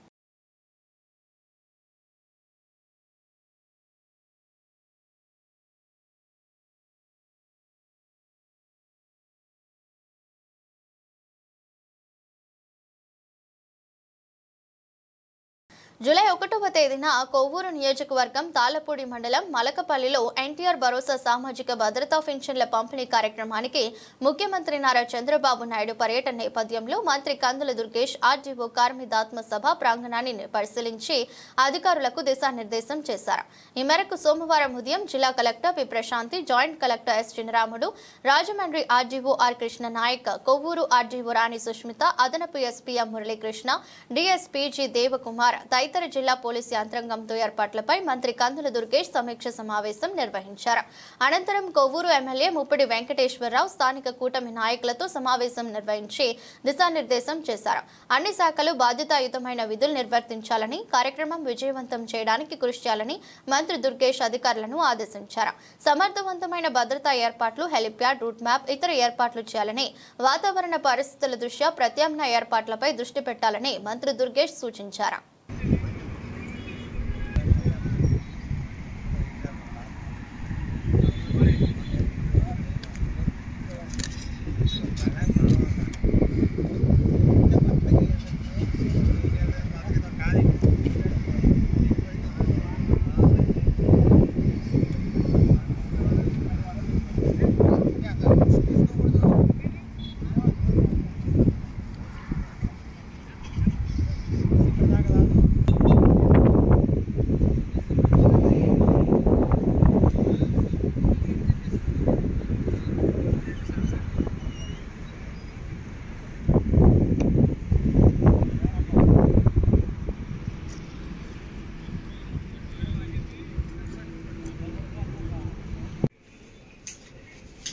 జూలై 1వ తేదీన కొవ్వూరు నియోజకవర్గం తాళ్ళపూడి మండలం మలకపల్లిలో ఎన్టీఆర్ భరోసా సామాజిక భద్రతా పెన్షన్ల పంపిణీ కార్యక్రమానికి ముఖ్యమంత్రి నారా చంద్రబాబు నాయుడు పర్యటన నేపథ్యంలో మంత్రి కందుల దుర్గేష్ ఆర్డీఓ కార్మిదాత్మ సభ ప్రాంగణాన్ని పరిశీలించి అధికారులకు దిశానిర్దేశం చేశారు. ఈ మేరకు సోమవారం ఉదయం జిల్లా collector P Prashanti, joint collector S Chinnaramudu, Rajahmundry RDO R Krishna Nayak, Kovvur RDO Rani Sushmita, అదనపు SP M Muralikrishna, DSP G Devakumar తదితర జిల్లా పోలీసు యంత్రాంగంతో ఏర్పాట్లపై మంత్రి కందుల దుర్గేష్ సమీక్ష సమావేశం నిర్వహించారు. అనంతరం కొవ్వూరు ఎమ్మెల్యే ముప్పిడి వెంకటేశ్వరరావు స్థానిక కూటమి నాయకులతో సమావేశం నిర్వహించి దిశానిర్దేశం చేశారు. అన్ని శాఖలు బాధ్యతాయుతమైన విధులు నిర్వర్తించాలని, కార్యక్రమం విజయవంతం చేయడానికి కృషి చేయాలని మంత్రి దుర్గేష్ అధికారులను ఆదేశించారు. సమర్థవంతమైన భద్రతా ఏర్పాట్లు, హెలిప్యాడ్, రూట్ మ్యాప్, ఇతర ఏర్పాట్లు చేయాలని, వాతావరణ పరిస్థితుల దృష్ట్యా ప్రత్యామ్నాయ ఏర్పాట్లపై దృష్టి పెట్టాలని మంత్రి దుర్గేష్ సూచించారు.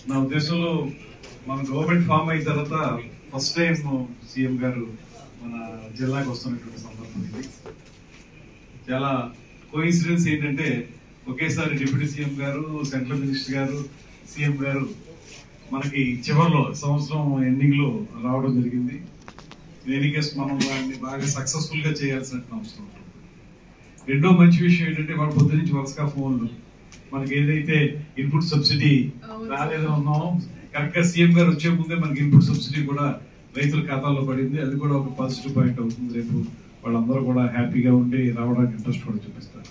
నా ఉద్దేశంలో మన గవర్నమెంట్ ఫామ్ అయిన తర్వాత ఫస్ట్ టైం సీఎం గారు మన జిల్లాకు వస్తున్నటువంటి సందర్భం ఇది. చాలా కోఇన్సిడెన్స్ ఏంటంటే ఒకేసారి డిప్యూటీ సీఎం గారు, సెంట్రల్ మినిస్టర్ గారు, సీఎం గారు మనకి చివరిలో సంవత్సరం ఎండింగ్ లో రావడం జరిగింది. ఎనీకేస్ మనం దాన్ని బాగా సక్సెస్ఫుల్ గా చేయాల్సిన అవసరం ఉంటుంది. రెండో మంచి విషయం ఏంటంటే వాళ్ళ పొద్దు నుంచి వరుసగా ఫోన్లు మనకి ఏదైతే ఇన్పుట్ సబ్సిడీ రాలేదని ఉన్నామో కరెక్ట్ గా సీఎం గారు వచ్చే ముందే మనకి ఇన్పుట్ సబ్సిడీ కూడా రైతుల ఖాతాల్లో పడింది. అది కూడా ఒక పాజిటివ్ పాయింట్ అవుతుంది. రేపు వాళ్ళందరూ కూడా హ్యాపీగా ఉండి రావడానికి ఇంట్రెస్ట్ కూడా చూపిస్తారు.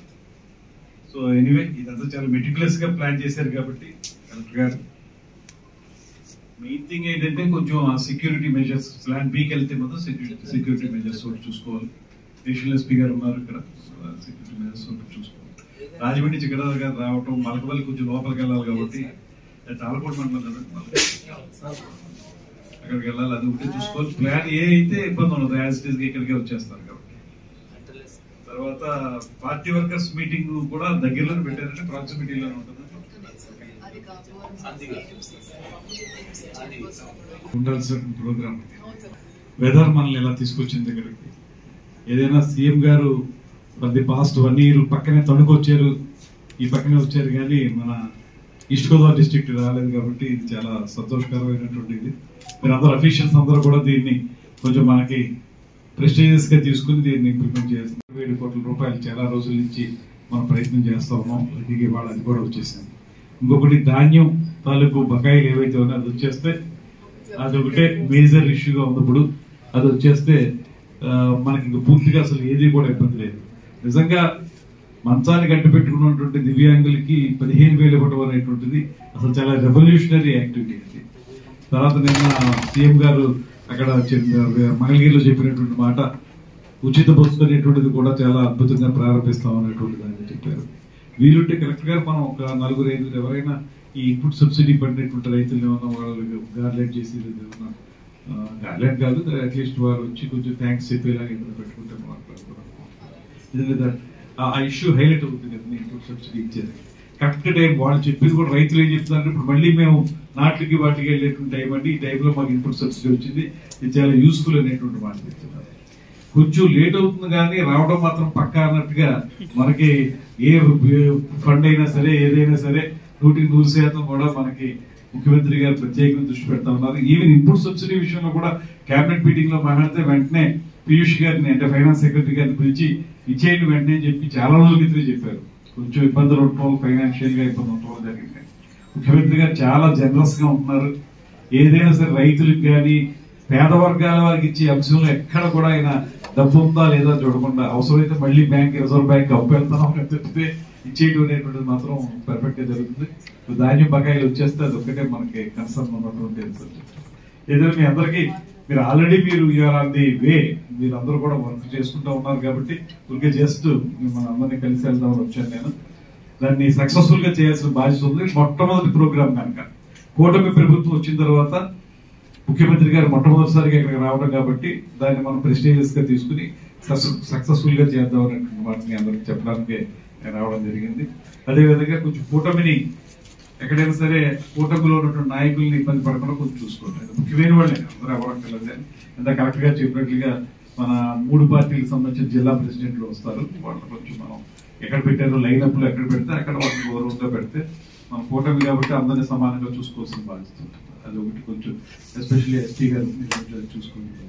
సో ఎనీవే ఇదంతా చాలా మెటిక్యులస్ గా ప్లాన్ చేశారు కాబట్టి కలెక్టర్ గారు మెయిన్ థింగ్ ఏంటంటే కొంచెం సెక్యూరిటీ మెజర్స్ ప్లాన్ బికి వెళ్తే మాత్రం సెక్యూరిటీ మెజర్స్ ఒకటి చూసుకోవాలి. నేషనల్ ఎస్పీ గారు ఉన్నారు ఇక్కడ, సెక్యూరిటీ మెజర్స్ ఒకటి చూసుకోవాలి. రాజమండ్రి నుంచి ఇక్కడ రావటం మలకపల్లి కొంచెం లోపలికి వెళ్ళాలి కాబట్టి తాళకోట మండలం అక్కడికి వెళ్ళాలి, అది ఒకటి చూసుకోవాలి. ప్లాన్ ఏ అయితే ఇబ్బంది ఉండదు, యాజ్ ఇట్ ఈస్ ఇక్కడికే వచ్చేస్తారు కాబట్టి. తర్వాత పార్టీ వర్కర్స్ మీటింగ్ కూడా దగ్గరలో పెట్టారంటే ప్రాక్సిమిటీలోనే ఉంటుంది. ఉండాల్సిన ప్రోగ్రామ్ వెదర్ మనల్ని ఎలా తీసుకొచ్చింది ఇక్కడికి. ఏదైనా సీఎం గారు ప్రతి పాస్ట్ 1 year పక్కనే తణుకు వచ్చారు, ఈ పక్కనే వచ్చారు, కానీ మన ఈస్ట్ గోదావరి డిస్ట్రిక్ట్ రాలేదు కాబట్టి ఇది చాలా సంతోషకరమైనటువంటిది. మీరు అందరూ అఫీషియల్స్ అందరూ కూడా దీన్ని కొంచెం మనకి ప్రెస్టీజియస్ గా తీసుకుని దీన్ని ఇంప్లిమెంట్ చేస్తుంది. 7 కోట్ల రూపాయలు చాలా రోజుల నుంచి మనం ప్రయత్నం చేస్తా ఉన్నాం. ఇది వాళ్ళ అది కూడా వచ్చేసింది. ఇంకొకటి ధాన్యం తాలూకు బకాయిలు ఏవైతే ఉన్నాయో అది వచ్చేస్తే అదొకటే మేజర్ ఇష్యూగా ఉన్నప్పుడు అది వచ్చేస్తే మనకి ఇంకా పూర్తిగా అసలు ఏది కూడా ఇబ్బంది లేదు. నిజంగా మంచానికి అడ్డు పెట్టుకున్నటువంటి దివ్యాంగులకి 15,000 ఇవ్వడం అనేటువంటిది అసలు చాలా రెవల్యూషనరీ యాక్టివిటీ అది. తర్వాత నిన్న సీఎం గారు అక్కడ మంగళగిరిలో చెప్పినటువంటి మాట ఉచిత బస్సు అనేటువంటిది కూడా చాలా అద్భుతంగా ప్రారంభిస్తాం అనేటువంటి దాన్ని చెప్పారు. వీలుంటే కరెక్ట్ గా మనం ఒక 4-5 ఎవరైనా ఈ ఇన్పుట్ సబ్సిడీ పడినటువంటి రైతులు ఏమన్నా వాళ్ళు గార్లెట్ చేసి గార్లెట్ కాదు అట్లీస్ట్ వారు వచ్చి కొంచెం థ్యాంక్స్ చెప్పేలాగా ఏమైనా పెట్టుకుంటే మాట్లాడుకోవడం ఆ ఇష్యూ హైలైట్ అవుతుంది కదా. ఇన్పుట్ సబ్సిడీ ఇచ్చేది కరెక్ట్ టైం వాళ్ళు చెప్పింది కూడా రైతులు ఏం చెప్తున్నారు, ఇప్పుడు మళ్ళీ మేము నాట్లకి వాటికి వెళ్ళేటువంటి టైం అండి, ఈ టైంలో మాకు ఇన్పుట్ సబ్సిడీ వచ్చింది, ఇది చాలా యూస్ఫుల్ అనేటువంటి మాట చెప్తున్నారు. కొంచెం లేట్ అవుతుంది కానీ రావడం మాత్రం పక్కా అన్నట్టుగా మనకి ఏ ఫండ్ అయినా సరే ఏదైనా సరే 100% కూడా మనకి ముఖ్యమంత్రి గారు ప్రత్యేకంగా దృష్టి పెడతా ఉన్నారు. ఈవెన్ ఇన్పుట్ సబ్సిడీ విషయంలో కూడా కేబినెట్ మీటింగ్ లో మాట్లాడితే వెంటనే పీయూష్ గారిని అంటే ఫైనాన్స్ సెక్రటరీ గారిని పిలిచి ఇచ్చేయండి వెంటనే చెప్పి చాలా రోజుల క్రితం చెప్పారు. కొంచెం ఇబ్బందులు ఉండటం ఫైనాన్షియల్ గా ఇబ్బంది ఉండటం జరిగింది. ముఖ్యమంత్రి గారు చాలా జనరస్ గా ఉంటున్నారు. ఏదైనా సరే రైతులకు కానీ పేద వర్గాల వారికి ఇచ్చే అంశంలో ఎక్కడ కూడా ఆయన డబ్బు ఉందా లేదా చూడకుండా అవసరమైతే మళ్ళీ బ్యాంక్ రిజర్వ్ బ్యాంక్ అప్పు వెళ్తాం చెప్తే ఇచ్చేయడం అనేటువంటిది మాత్రం పర్ఫెక్ట్ గా జరుగుతుంది. ధాన్యం బకాయిలు వచ్చేస్తే అది ఒక్కటే మనకి కన్సర్న్ ఉన్నటువంటి ఏదైనా మీ అందరికీ మీరు ఆల్రెడీ మీరు యూఆర్ ఆన్ ది వే, మీరు అందరూ కూడా వర్క్ చేసుకుంటూ ఉన్నారు కాబట్టి ఊరికే జస్ట్ మన అందరినీ కలిసి వెళ్దామని వచ్చాను నేను. దాన్ని సక్సెస్ఫుల్ గా చేయాల్సిన బాధ్యత ఉంది. మొట్టమొదటి ప్రోగ్రామ్ కనుక కూటమి ప్రభుత్వం వచ్చిన తర్వాత ముఖ్యమంత్రి గారు మొట్టమొదటిసారిగా ఇక్కడికి రావడం కాబట్టి దాన్ని మనం ప్రెస్టీజియస్ గా తీసుకుని సక్సెస్ఫుల్ గా చేద్దాం అనేటువంటి వాటిని అందరికి చెప్పడానికి రావడం జరిగింది. అదేవిధంగా కొంచెం కూటమిని ఎక్కడైనా సరే కూటమిలో ఉన్నటువంటి నాయకుల్ని ఇబ్బంది పడకుండా కొంచెం చూసుకోండి. ముఖ్యమైన వాళ్ళే అందరూ అవ్వడం కలదు. ఎంత కరెక్ట్ గా చెప్పినట్లుగా మన 3 పార్టీలకు సంబంధించిన జిల్లా ప్రెసిడెంట్లు వస్తారు. వాళ్ళు కొంచెం మనం ఎక్కడ పెట్టారో లైన్ అప్ లో ఎక్కడ పెడితే అక్కడ వాళ్ళకి గౌరవంగా పెడితే మన కూటమి కాబట్టి అందరినీ సమానంగా చూసుకోవాల్సిన బాధ్యత ఉంటుంది. అది ఒకటి కొంచెం ఎస్పెషల్లీ ఎస్పీ గారు చూసుకుంటారు.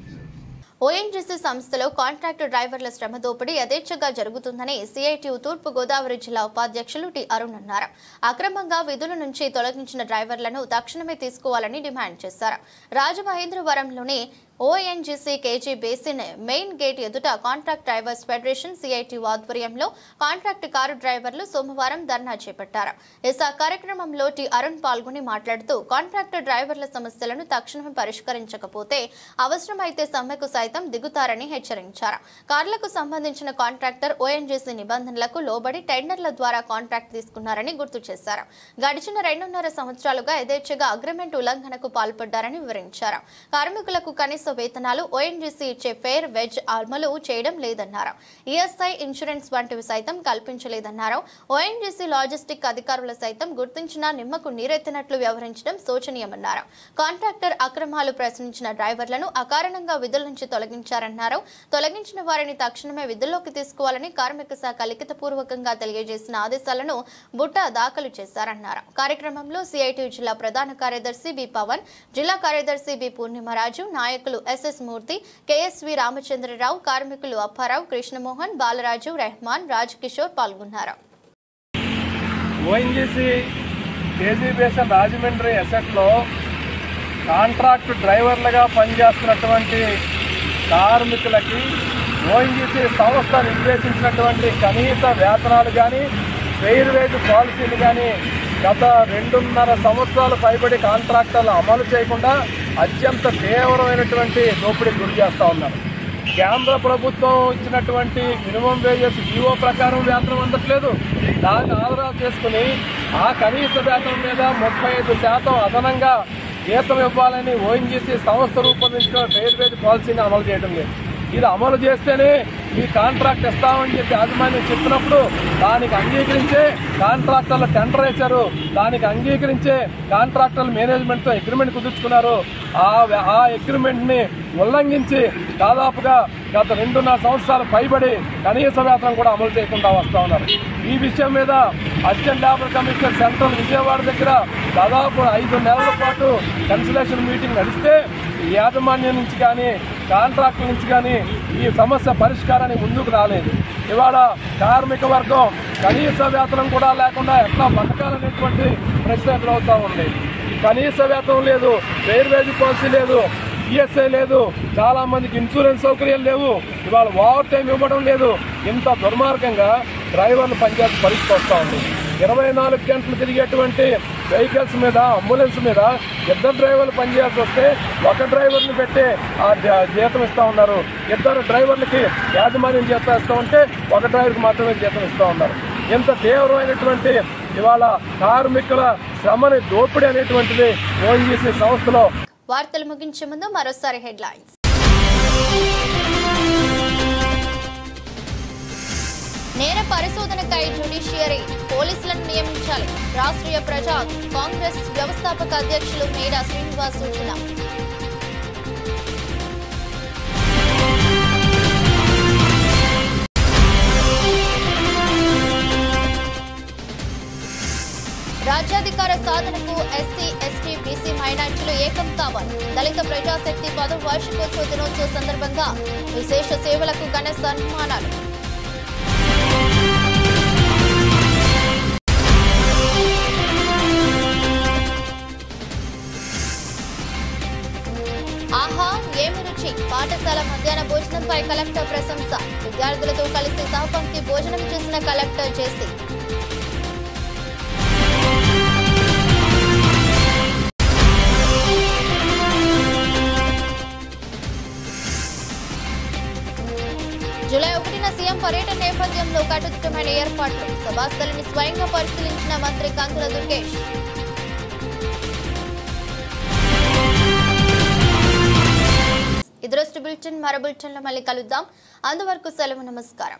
ఓఎన్జీసీ సంస్థలో కాంట్రాక్ట్ డ్రైవర్ల శ్రమ దోపిడీ యథేచ్ఛగా జరుగుతుందని సిఐటియు తూర్పు గోదావరి జిల్లా ఉపాధ్యక్షులు టి అరుణ్ అన్నారు. అక్రమంగా విధుల నుంచి తొలగించిన డ్రైవర్లను తక్షణమే తీసుకోవాలని డిమాండ్ చేశారు. రాజమహేంద్రవరంలోని ONGC KG basin main gate ఎదుట కాంట్రాక్ట్ డ్రైవర్స్ ఫెడరేషన్ సిఐటి ఆధ్వర్యంలో కాంట్రాక్ట్ కారు డ్రైవర్లు సోమవారం ధర్నా చేపట్టారు. ఈ కార్యక్రమంలో టి అరుణ్ పాల్గొని మాట్లాడుతూ కాంట్రాక్ట్ డ్రైవర్ల సమస్యలను తక్షణమే పరిష్కరించకపోతే అవసరమైతే సమ్మెకు సైతం దిగుతారని హెచ్చరించారు. కార్లకు సంబంధించిన కాంట్రాక్టర్ ఓఎన్జీసీ నిబంధనలకు లోబడి టెండర్ల ద్వారా కాంట్రాక్ట్ తీసుకున్నారని గుర్తు చేశారు. గడిచిన 2.5 సంవత్సరాలుగా యథేచ్ఛగా అగ్రిమెంట్ ఉల్లంఘనకు పాల్పడ్డారని వివరించారు. కార్మికులకు కనీస కనీస వేతనాలు, ఓఎన్జీసీ ఇచ్చే ఫేర్ వెజ్ అమలు చేయడం లేదన్నారు. ఈఎస్ఐ, ఇన్సూరెన్స్ వంటివి సైతం కల్పించలేదన్నారు. ఓఎన్జీసీ లాజిస్టిక్ అధికారులు సైతం గుర్తించిన నిమ్మకు నీరెత్తినట్లు వ్యవహరించడం శోచనీయమన్నారు. కాంట్రాక్టర్ అక్రమాలు ప్రశ్నించిన డ్రైవర్లను అకారణంగా విధుల నుంచి తొలగించారన్నారు. తొలగించిన వారిని తక్షణమే విధుల్లోకి తీసుకోవాలని కార్మిక శాఖ లిఖితపూర్వకంగా తెలియజేసిన ఆదేశాలను బుట్ట దాఖలు చేశారన్నారు. కార్యక్రమంలో సిఐటియు జిల్లా ప్రధాన కార్యదర్శి బి పవన్, జిల్లా కార్యదర్శి బి పూర్ణిమరాజు, నాయకులు ఎస్ఎస్ మూర్తి, కేఎస్వి రామచంద్రరావు, కార్మికులు అప్పారావు, కృష్ణమోహన్, బాలరాజు, రెహమాన్, రాజ్ కిషోర్ పాల్గొన్నారు. ఓఎన్జీసీ కేజీబీఎస్ఎన్ రాజమండ్రి ఎసెట్లో కాంట్రాక్ట్ డ్రైవర్లుగా పనిచేస్తున్నటువంటి కార్మికులకి ఓఎన్జీసీ సంస్థ నిర్దేశించినటువంటి కనీస వేతనాలు కానీ, ఫెయిర్ వేజ్ పాలసీలు కానీ గత 2.5 సంవత్సరాలు పైబడి కాంట్రాక్టర్లు అమలు చేయకుండా అత్యంత తీవ్రమైనటువంటి దోపిడీకి గురి చేస్తూ ఉన్నారు. కేంద్ర ప్రభుత్వం ఇచ్చినటువంటి మినిమం వేజెస్ జీవో ప్రకారం వేతనం అందట్లేదు. దాన్ని ఆధారం చేసుకుని ఆ కనీస వేతనం మీద 35% అదనంగా జీతం ఇవ్వాలని ఓఎన్జీసీ సంస్థ రూపొందించిన ఫెయిర్ వేజ్ పాలసీని అమలు చేయడం లేదు. ఇది అమలు చేస్తేనే ఈ కాంట్రాక్ట్ ఇస్తామని చెప్పి యాజమాన్యం చెప్పినప్పుడు దానికి అంగీకరించే కాంట్రాక్టర్లు టెండర్ వేశారు. దానికి అంగీకరించే కాంట్రాక్టర్లు మేనేజ్మెంట్తో అగ్రిమెంట్ కుదుర్చుకున్నారు. ఆ అగ్రిమెంట్ని ఉల్లంఘించి దాదాపుగా గత 2.5 సంవత్సరాలు పైబడి కనీస వేతనం కూడా అమలు చేయకుండా వస్తూ ఉన్నారు. ఈ విషయం మీద assistant labour commissioner central Vijayawada దగ్గర దాదాపు 5 నెలల పాటు కన్సల్టేషన్ మీటింగ్ నడిస్తే యాజమాన్యం నుంచి కానీ కాంట్రాక్టుల నుంచి కానీ ఈ సమస్య పరిష్కారానికి ముందుకు రాలేదు. ఇవాళ కార్మిక వర్గం కనీస వేతనం కూడా లేకుండా ఎట్లా బతకాలనేటువంటి ప్రశ్న ఎదురవుతూ ఉంది. కనీస వేతనం లేదు, ఫెయిర్ వేజ్ పాలసీ లేదు, ఈఎస్ఐ లేదు, చాలా మందికి ఇన్సూరెన్స్ సౌకర్యాలు లేవు, ఇవాళ ఓవర్ టైం ఇవ్వడం లేదు. ఇంత దుర్మార్గంగా డ్రైవర్లు పనిచేసే పరిస్థితి వస్తూ ఉంది. 24 గంటలు తిరిగేటువంటి వెహికల్స్ మీద, అంబులెన్స్ మీద 2 డ్రైవర్లు పనిచేయాల్సి వస్తే 1 డ్రైవర్ని పెట్టి ఆ జీతం ఇస్తూ ఉన్నారు. 2 డ్రైవర్లకి యాజమాన్యం జీతం ఇస్తూ ఉంటే 1 డ్రైవర్కి మాత్రమే జీతం ఇస్తూ ఉన్నారు. ఇంత తీవ్రమైనటువంటి ఇవాళ కార్మికుల శ్రమని దోపిడీ అనేటువంటిది ఓఎన్జీసీ సంస్థలో. వార్తలు ముగించే ముందు మరోసారి హెడ్లైన్స్. నేర పరిశోధనకై జ్యుడిషియరీ పోలీసులను నియమించాలి. రాష్ట్రీయ ప్రజా కాంగ్రెస్ వ్యవస్థాపక అధ్యక్షులు మేడా శ్రీనివాస్ సూచన. రాజ్యాధికార సాధనకు ఎస్సీ, ఎస్టీ, బీసీ మైనార్టీలు ఏకం కావాలి. దళిత ప్రజాశక్తి 10వ వార్షికోత్సవ దినోత్సవ సందర్భంగా విశేష సేవలకు ఘన సన్మానాలు. ఆహా ఏమి రుచి! పాఠశాల మధ్యాహ్న భోజనంపై కలెక్టర్ ప్రశంస. విద్యార్థులతో కలిసి సహపంక్తి భోజనం చేసిన కలెక్టర్ జేసీ. జూలై 1న సీఎం పర్యటన నేపథ్యంలో కట్టుదిట్టమైన ఏర్పాట్లు. సభాస్థలిని స్వయంగా పరిశీలించిన మంత్రి కందుల దుర్గేష్. ఇదొరస్టు బులెటిన్. మరో బులెటిన్లో మళ్ళీ కలుద్దాం. అంతవరకు సెలవు. నమస్కారం.